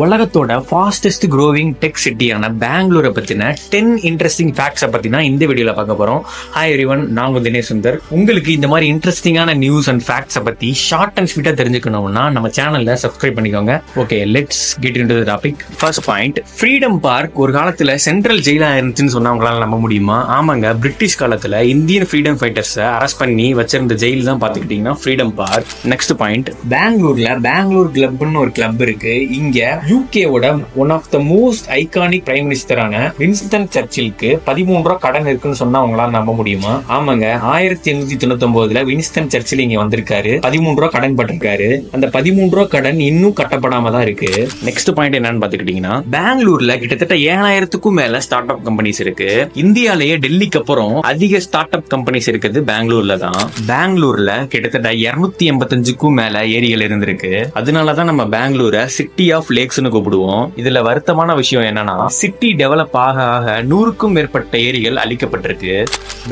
உலகத்தோட fastest growing tech சிட்டியான பெங்களூரை பத்தின 10 interesting ஃபேக்ட்ஸை பத்தி தான் இந்த வீடியோல பார்க்க போறோம். ஹாய் எவ்ரிவன், நான் உங்க தினேஷ் சுந்தர். உங்களுக்கு இந்த மாதிரி இன்ட்ரெஸ்டிங்கான நியூஸ் அண்ட் ஃபேக்ட்ஸை பத்தி ஷார்ட் அண்ட் ஸ்வீட்டா தெரிஞ்சுக்கணும்னா நம்ம சேனல்ல சப்ஸ்கிரைப் பண்ணிக்கோங்க. Okay, let's get into the topic. First point, freedom park ஒரு காலத்துல சென்ட்ரல் ஜெயிலா இருந்துச்சுன்னு சொன்னா உங்களால நம்ப முடியுமா? ஆமாங்க, பிரிட்டிஷ் காலத்துல இந்தியன் ஃப்ரீடம் ஃபைட்டர்ஸை அரெஸ்ட் பண்ணி வச்சிருந்த ஜெயில் தான் பாத்துக்கிட்டீங்கன்னா ஃப்ரீடம் பார்க். நெக்ஸ்ட் பாயிண்ட், பெங்களூர்ல பெங்களூர் கிளப்னு ஒரு கிளப் இருக்கு. இங்க யூகேவோட one of the most iconic prime மினிஸ்டரான வின்ஸ்டன் சர்ச்சிலுக்கு 13 ரூபா கடன் இருக்குன்னு சொன்னா உங்களால நம்ப முடியுமா? ஆமாங்க, 1899 வின்ஸ்டன் சர்ச்சில் இங்க வந்திருக்காரு. 13 ரூபா கடன் பட்டிருக்காரு. அந்த 13 ரூபா கடன் இன்னும் கட்டப்படாம தான் இருக்கு. நெக்ஸ்ட் பாயிண்ட் என்னன்னு பாத்துக்கிட்டீங்கன்னா, பெங்களூர்ல கிட்டத்தட்ட 7000க்கும் மேல ஸ்டார்ட் அப் கம்பெனிஸ் இருக்கு. இந்தியாலேயே டெல்லிக்கு அப்புறம் அதிக ஸ்டார்ட் அப் கம்பெனிஸ் இருக்குது பெங்களூர்ல தான். பெங்களூர்ல கிட்டத்தட்ட 285க்கும் மேல ஏரிகள் இருந்திருக்கு. அதனாலதான் நம்ம பெங்களூரை சிட்டி ஆஃப் லேக்ஸ்னு கூப்பிடுவோம். இதுல வருத்தமான விஷயம் என்னன்னா, சிட்டி டெவலப் ஆக ஆக 100க்கும் மேற்பட்ட ஏரிகள் அழிக்கப்பட்டிருக்கு.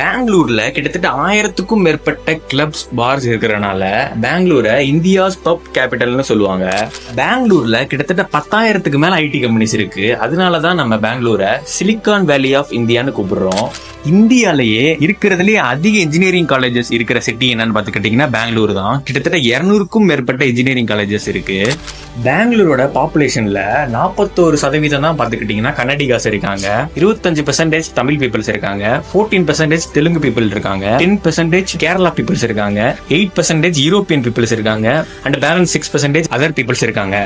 பெங்களூர்ல கிட்டத்தட்ட 1000க்கும் மேற்பட்ட கிளப்ஸ், பார்ஸ் இருக்கிறனால பெங்களூரை இந்தியாஸ் பப் கேபிட்டல்னு சொல்லுவாங்க. பெங்களூர்ல கிட்டத்தட்ட 10,000க்கு மேல ஐடி கம்பெனிஸ் இருக்கு. அதனாலதான் நம்ம பெங்களூரை சிலிகான் வேலி ஆஃப் இந்தியான்னு கூப்பிடுறோம். இந்தியாலேயே இருக்கிறதுலேயே அதிக இன்ஜினியரிங் காலேஜஸ் இருக்கிற சிட்டி என்னன்னு பாத்துக்கிட்டீங்கன்னா பெங்களூர் தான். கிட்டத்தட்ட 200க்கும் மேற்பட்ட இன்ஜினியரிங் காலேஜஸ் இருக்கு. பெங்களூரோட பாப்புலேஷன்ல 41% தான் பாத்துக்கிட்டீங்கன்னா கன்னடிகாஸ் இருக்காங்க. 25% தமிழ் பீப்புள்ஸ் இருக்காங்க. 14% தெலுங்கு பீப்புள் இருக்காங்க. 10% கேரளா பீப்புள்ஸ் இருக்காங்க. 8% யூரோப்பியன் பீப்புள்ஸ் இருக்காங்க. அண்ட் பேலன்ஸ் 6% அதர் பீப்புள்ஸ் இருக்காங்க.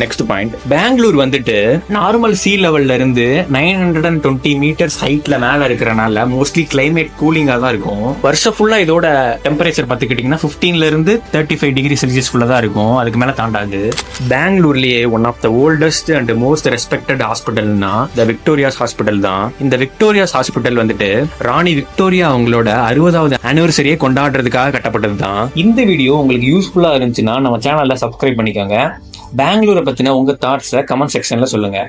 நெக்ஸ்ட் பாயிண்ட், பெங்களூர் வந்துட்டு நார்மல் சீ லெவல்ல இருந்து 920 மீட்டர்ஸ் ஹைட்ல மேல இருக்கிறனால மோஸ்ட்லி கிளைமேட் கூலிங்கா தான் இருக்கும். வருஷம் ஃபுல்லா இதோட டெம்பரேச்சர் பாத்துக்கிட்டீங்கன்னா 15ல இருந்து 35 டிகிரி செல்சியஸ் குள்ள தான் இருக்கும். அதுக்கு மேல தாண்டாது. பெங்களூர்லயே one of the oldest and most respected ஹாஸ்பிட்டல்னா த விக்டோரியாஸ் ஹாஸ்பிட்டல் தான். இந்த விக்டோரியாஸ் ஹாஸ்பிட்டல் வந்துட்டு ராணி விக்டோரியா அவங்களோட 60வது ஆனிவர்சரியை கொண்டாடுறதுக்காக கட்டப்பட்டது தான். இந்த வீடியோ உங்களுக்கு யூஸ்ஃபுல்லா இருந்துச்சுன்னா நம்ம சேனல்ல சப்ஸ்கிரைப் பண்ணிக்கோங்க. பெங்களூரை பத்தின உங்க தாட்ஸை கமெண்ட் செக்ஷன்ல சொல்லுங்க.